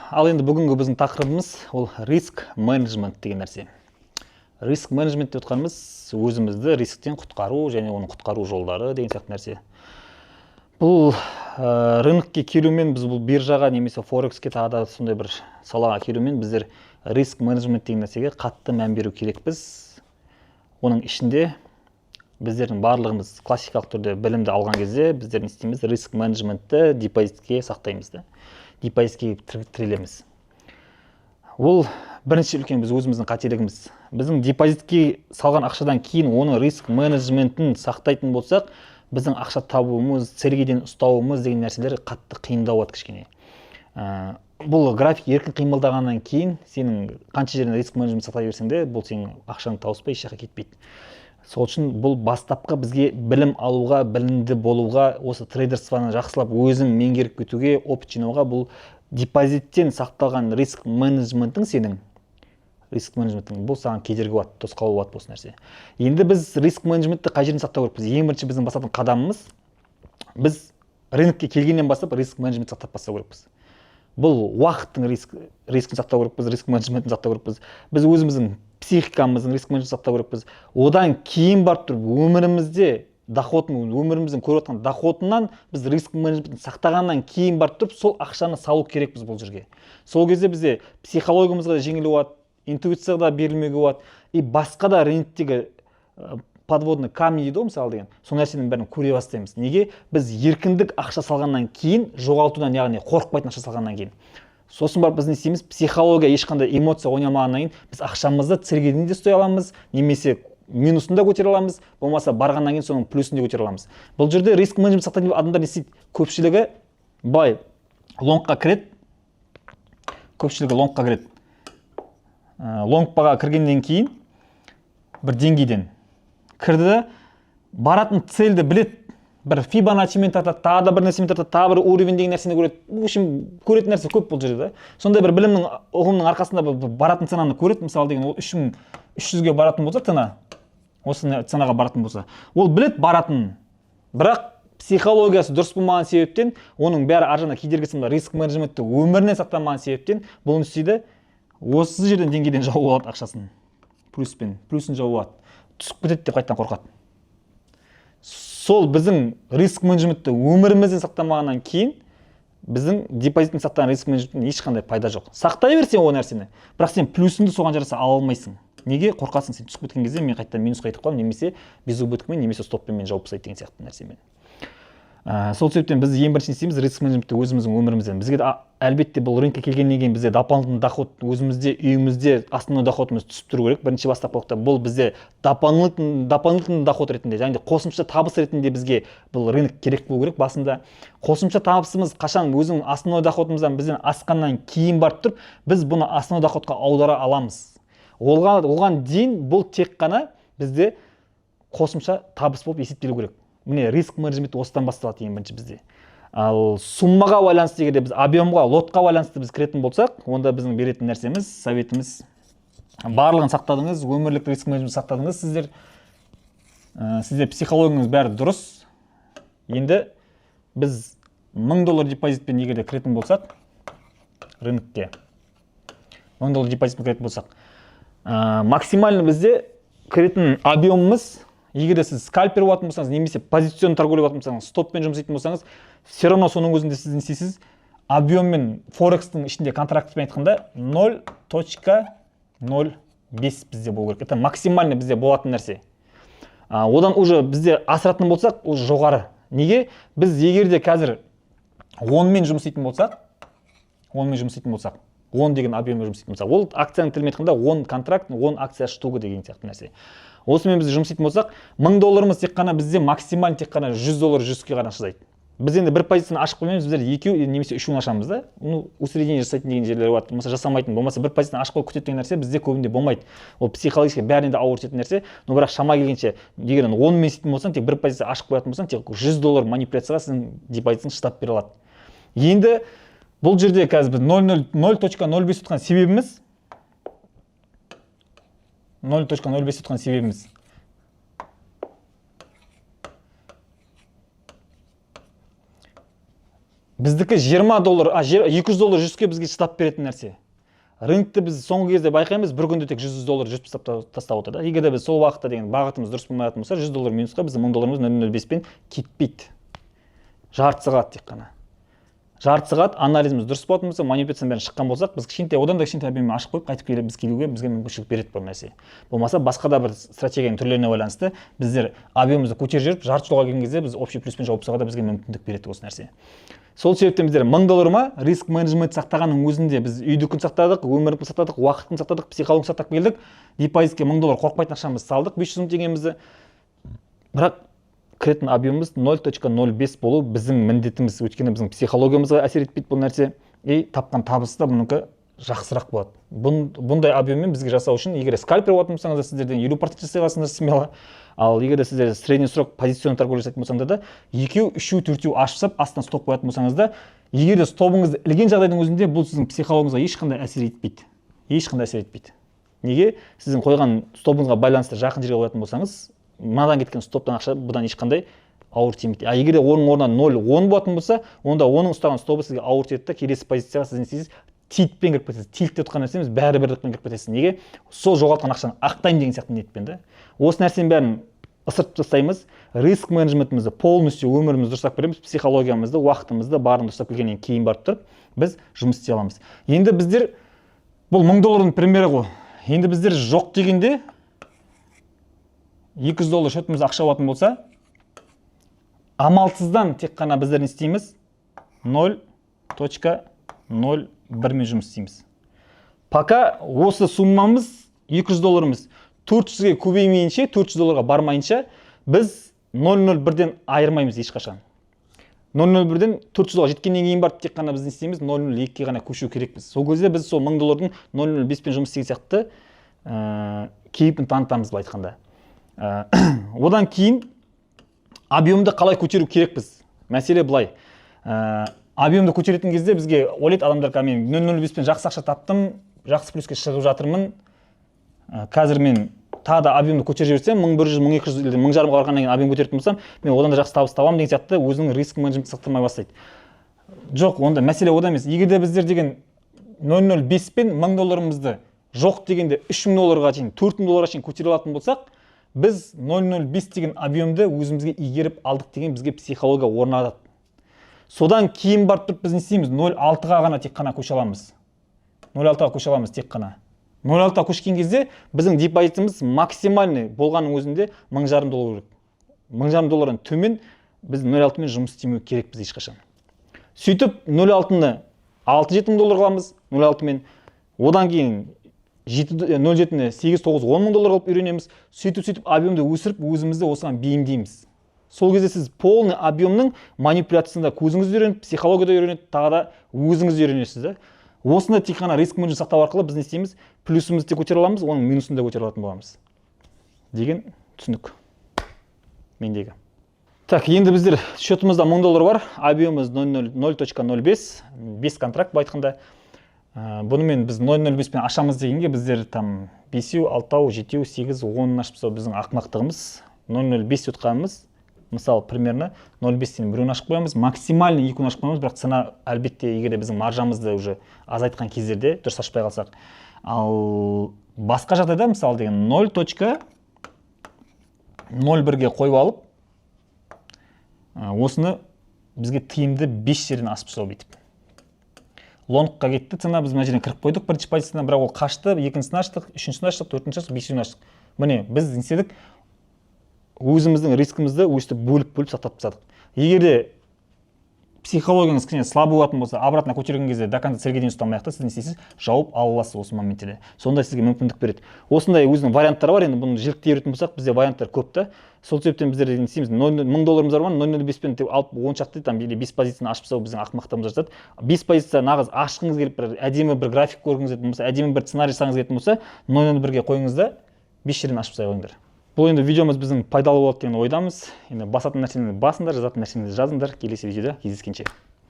Ал енді бүгінгі біздің тақырыбымыз ол риск менеджмент деген нәрсе. Риск менеджмент деп отқанымыз өзімізді рисктен құтқару және оның құтқару жолдары деген сияқты нәрсе. Бұл рынокке келумен біз бұл биржаға немесе форекске тағы да сондай бір салаға келумен біздер риск менеджмент деген нәрсеге қатты мән беру керекпіз. Оның ішінде біздердің барлығымыз классикалық түрде білімді алған кезде біздер не істейміз? Риск менеджментті депозитке сақтаймыз да. Депозитке тірелеміз. Ол бірінші үлкен біз өзіміздің қателігіміз. Біздің депозитке салған ақшадан кейін оны риск менеджментін сақтайтын болсақ, біздің ақша табуымыз, сергеден ұстауымыз деген нәрселер қатты қиындау болады кішкене. Бұл график еркін қимылдағаннан кейін сенің қанша жерден риск менеджмент сақтай берсең де, бұл сенің ақшаны тауыспай еш жаққа кетпейді. Сол үшін бұл бастапқы бізге білім алуға, білімді болуға, осы трейдерствоны жақсылап өзің меңгеріп кетуге, опыт жинауға бұл депозиттен сақталған риск менеджменттің бұл саған кедергі болады, тосқауыл болады осы нәрсе. Енді біз риск менеджментті қай жерден сақтау керекпіз? Ең бірінші біздің басатын қадамымыз, біз рынокке келгеннен бастап риск менеджмент сақтап бастау керекпіз. Бұл уақыттың рискін сақтау керекпіз, риск менеджментін сақтау керекпіз. Біз өзіміздің психикамыздың риск менеджментін сақтау керекпіз. Одан кейін барып тұрып өмірімізде өміріміздің көріп жатқан доходынан біз риск менеджментін сақтағаннан кейін барып тұрып сол ақшаны салу керекпіз бұл жерге. Сол кезде бізде психологиямызға да жеңіл болады, интуицияға да берілмеуге болады, и басқа да рыноктегі подводный камень дейді ғой мысалы деген. Сол нәрсенің бәрін көре бастаймыз. Неге? Біз еркіндік ақша салғаннан кейін жоғалтудан, яғни қорықпайтын ақша салғаннан кейін. Сосын барып біз не істейміз? Психология ешқандай эмоция ойнамағаннан кейін біз ақшамызды сергеден де ұстай аламыз, немесе минусын да көтере аламыз, болмаса барғаннан кейін соның плюсін де көтере аламыз. Бұл жерде риск менеджмент сақтайтын адамдар не істейді? Көпшілігі лонгқа кіреді. Лонгпаға кіргеннен кейін бір деңгейден кірді, баратын цельді білет, бір фибоначчимен тартады, тағы да бір нәрсемен тартады, тағы бір уровень деген нәрсені көреді. В общем, көретін нәрсе көп бұл жерде. Сондай бір білімнің ұғымның арқасында баратын ценаны көреді. Мысалы деген, ол 3300-ге баратын болса цена, осы ценаға баратын болса, ол білет баратын. Бірақ психологиясы дұрыс болмаған себептен, оның бәрі аржана кедергісі риск менеджментті өмірінен сақтамаған себептен, бұл не істейді? Осы жерден деңгейден жауып алады ақшасын. Плюсын жауып алады. Түсіп кетеді деп қайтадан қорқады. Сол біздің риск менеджментті өмірімізден сақтамағаннан кейін біздің депозиттен сақтаған риск менеджменттен ешқандай пайда жоқ. Сақтай берсең ол нәрсені, бірақ сен плюсіңді соған жараса ала алмайсың. Неге? Қорқасың, сен түсіп кеткен кезде мен қайтадан минусқа кетіп қаламын, немесе безубытокпен, немесе стоппен мен жауып тастайды деген сияқты нәрсемен. Сол себептен біз ең бірінші істейміз риск менеджментті өзіміздің өмірімізден. Бізге әлбетте бұл рынокқа келгеннен кейін бізде дополнительный доход өзімізде, үйімізде основной доходымыз түсіп тұру керек. Бірінші бастапқылықта бұл бізде дополнительный доход ретінде, яғни қосымша табыс ретінде бізге бұл рынок керек болу керек басында. Қосымша табысымыз қашан өзінің основной доходымыздан бізден асқаннан кейін барып тұрып, біз бұны основной доходқа аудара аламыз. Оған дейін бұл тек қана бізде қосымша табыс болып есептелу керек. Міне риск менеджменті осыдан басталады ең бірінші бізде. Ал суммаға байланысты егер біз объемға, лотқа байланысты біз кіретін болсақ, онда біздің беретін нәрсеміз, советіміз барлығын сақтадыңыз, өмірлік риск менеджмент сақтадыңыз, сізде психологияңыз бәрі дұрыс. Енді біз $1000 депозитпен егер де кіретін болсақ, рынокке $1000 депозитпен кіретін болсақ, максимально бізде кіретін объемымыз, егер сіз скальпер болатын болсаңыз, немесе позиционный торговля болатын болсаңыз, стоппен жұмыс істейтін болсаңыз, все равно соның өзінде сіз не істейсіз? Объеммен форекстің ішінде контрактпен айтқанда 0.05 бізде болу керек. Это максимально бізде болатын нәрсе. Одан уже бізде асыратын болсақ, ол жоғары. Неге? Біз егер де қазір 10-мен жұмыс істейтін болсақ, 10 деген объеммен жұмыс істейтін болсақ, ол акцияның тілімен айтқанда 10 контракт, 10 акция штука деген сияқты нәрсе. Осымен біз жұмыс істейтін болсақ, $1000 тек қана бізде максималь тек қана $100, 100-ке ғана шыдайды. Біз енді бір позицияны ашып қоймаймыз, біздер екеу немесе үшеуін ашамыз да. Усреднение жасайтын деген жерлер болады, болмаса жасамайтын, болмаса бір позицияны ашып қойып күтетін нәрсе бізде көбінде болмайды. Ол психологически бәрінен де ауыр тиетін нәрсе. Но бірақ шама келгенше, егер 10-мен істейтін болсаң, тек бір позиция ашып қоятын болсаң, тек $100 манипуляцияға сіздің депозитіңіз шыдап бере алады. Енді бұл жерде қазір біз 0.05 тұтқан себебіміз 0.05 тұтқан себебіміз Біздікі 20 доллар, 200 доллар жүріске бізге шыдап беретін нәрсе. Рынокты біз соңғы кезде байқаймыз, бір күнде тек 100 доллар жүріп тастап отыр да. Егер де біз сол уақытта деген бағытымыз дұрыс болмайтын болса, 100 доллар минусқа біздің 1000 долларымыз 0,05 пен кетпейді. Жарты сағат тек қана. Жарты сағат анализіміз дұрыс болатын болса, манипуляцияның бәрін шыққан болсақ, біз кішкентай одан да кішкентай объеммен ашып қойып, қайтып келіп бізге мүмкіншілік береді бұл нәрсе. Болмаса басқа да бір стратегияның түрлеріне байланысты біздер объемымызды көтеріп жүріп, жарты жолға келген кезде біз общий плюспен жауып тастауға да бізге мүмкіндік береді осы нәрсе. Сол себептен біздер 1000 доллар ма риск менеджмент сақтағанның өзінде біз үйді күн сақтадық, өмірін сақтадық, уақытын сақтадық, психологияны сақтап келдік. Депозитке 1000 доллар қорықпайтын ақшамызды салдық, 500 мың теңгемізді. Бірақ кіретін объемымыз 0,05 болу біздің міндетіміз, өйткені біздің психологиямызға әсер етпейді бұл нәрсе, тапқан табысы да бұныкі жақсырақ болады. Бұндай объеммен бізге жасау үшін, егер скальпер болатын болсаңыздар, сіздерден 50% жасай аласыңдар смело. Ал егер де сіздер средний срок позиционный торговля жасайтын болсаңдар да, 2, 3, 4 ашып, астынан стоп қоятын болсаңызда, егер де стопыңызды ілген жағдайдың өзінде бұл сіздің психологияңызға ешқандай әсер етпейді. Ешқандай әсер етпейді. Неге? Сіздің қойған стопыңызға байланысты жақын жерге қоятын болсаңыз, мынадан кеткен стоптан ақша бұдан ешқандай ауыр тимейді. Егер де оның орнына 0,10 болатын болса, онда оның ұстаған стопы сізге ауыр тиеді да, келесі позицияға сіз не істейсіз? Тилтпен кіріп кетесіз. Тилт деп отқан нәрсеміз бәрі бірлікпен кіріп кетесіз. Неге? Сол жоғалтқан ақшаны ақтаймын деген сияқты ниетпен да. Осы нәрсенің бәрін ысырып тастаймыз. Риск менеджментімізді полностью өмірімізді дұрыстап береміз, психологиямызды, уақытымызды барын дұрыстап келгеннен кейін барып тұрып, біз жұмыс істей аламыз. Енді біздер бұл 1000 доллардың примері ғой. Енді біздер жоқ дегенде 200 доллар шотымызда ақша болатын болса, амалсыздан тек қана біздер не істейміз? 0,01 мен жұмыс істейміз. Пока осы суммамыз 200 долларымыз 400-ге көбеймейінше, 400 долларға бармайынша, біз 0,01-ден айырмаймыз ешқашан. 0,01-ден 400 долларға жеткеннен кейін барып тек қана біз не істейміз? 0,02-ге ғана көшу керекпіз. Сол кезде біз сол 1000 доллардың 0,05 пен жұмыс істеген сияқты кейіпін танытамыз былай айтқанда. Одан кейін объемды қалай көтеру керекпіз? Мәселе былай. Объемды көтеретін кезде бізге ойлайды адамдар, мен 0,05 пен жақсы ақша таптым, жақсы плюске шығып жатырмын. Қазір мен тағы да объемды көтеріп жіберсем, 1100, 1200, 1000 қарғаннан кейін объем көтеретін болсам, мен одан да жақсы табыс табамын деген сияқты өзінің риск менеджментті сақтамай бастайды. Жоқ, онда мәселе ода емес. Егер де біздер деген 0,05 пен 1000 долларымызды жоқ дегенде 3000 долларға шейін, 4000 долларға шейін көтере алатын болсақ, біз 0,05 деген объемды өзімізге игеріп алдық деген бізге психология орнатады. Содан кейін барып тұрып біз не істейміз? 0,6-ға ғана тек қана көше аламыз. 0,6-ға көше аламыз тек қана. 0,6-ға көшкен кезде біздің депозитіміз максимальный болғанның өзінде 1500 доллар. 1500 доллардан төмен біз 0,6 мен жұмыс істемеу керекпіз ешқашан. Сөйтіп 0,6-ны 6-7 доллар қыламыз, 0,6 мен. Одан кейін 0,7-ні 8-9-10 мың доллар қылып үйренеміз. Сөйтіп объемды өсіріп өзімізді осыған бейімдейміз. Сол кезде сіз полный объемның манипуляциясында көзіңізді үйреніп, психологияда үйреніп, тағы да өзіңізді үйренесіз да. Осында тек қана риск менеджмент сақтау арқылы біз не істейміз? Плюсімізді көтере аламыз, оның минусын да көтере алатын боламыз. Деген түсінік мендегі. Так, енді біздер счетымызда 1000 доллар бар, объемымыз 0,05, 5 контракт айтқанда. Бұнымен біз 0,05 пен ашамыз дегенге біздер там 5, 6, 7, 8, 10 ашып тастау біздің ақымақтығымыз. 0,05 ұтқанымыз, мысалы, примерно 0,5-тен біреуін ашып қоямыз, максимальный 2-ін ашып қоямыз, бірақ цена әлбетте егер де біздің маржамызды уже азайтқан кездерде дұрыс ашпай қалсақ. Ал басқа жағдайда мысалы деген 0,01-ге қойып алып, осыны бізге тиімді 5 жерден асып тастау бүйтіп. Лонгқа кетті, цена біз мына жерден кіріп қойдық бірінші позициядан, бірақ ол қашты, екіншісін аштық, үшіншісін аштық, төртіншісін аштық, бесіншісін аштық. Міне, біз не істедік? Өзіміздің рискімізді өстіп бөліп сақтап тастадық. Егер де психологияңыз кішкене слабый болатын болса, обратно көтерген кезде до конца сергейден ұстамай-ақ та сіз не істейсіз? Жауып ала аласыз осы моментте. Сондай сізге мүмкіндік береді. Осындай өзінің варианттары бар, енді бұны жіліктей беретін болсақ, бізде варианттар көп та. Сол себептен біздер не істейміз? 1000 долларымыз бар, 0,05 пен алып 10 шақты там 5 позицияны ашып тастау біздің ақымақтығымыз жатады. 5 позиция нағыз ашқыңыз келіп, бір әдемі бір график көргіңіз келетін болса, әдемі бір сценарий жасағыңыз келетін болса, 0,1-ге қойыңыз да 5 жерден ашып тастай қойыңдар. Бұл енді видеомыз біздің пайдалы болады деген ойдамыз. Енді басатын нәрсені басыңдар, жазатын нәрсені жазыңдар. Келесі видеода кездескенше.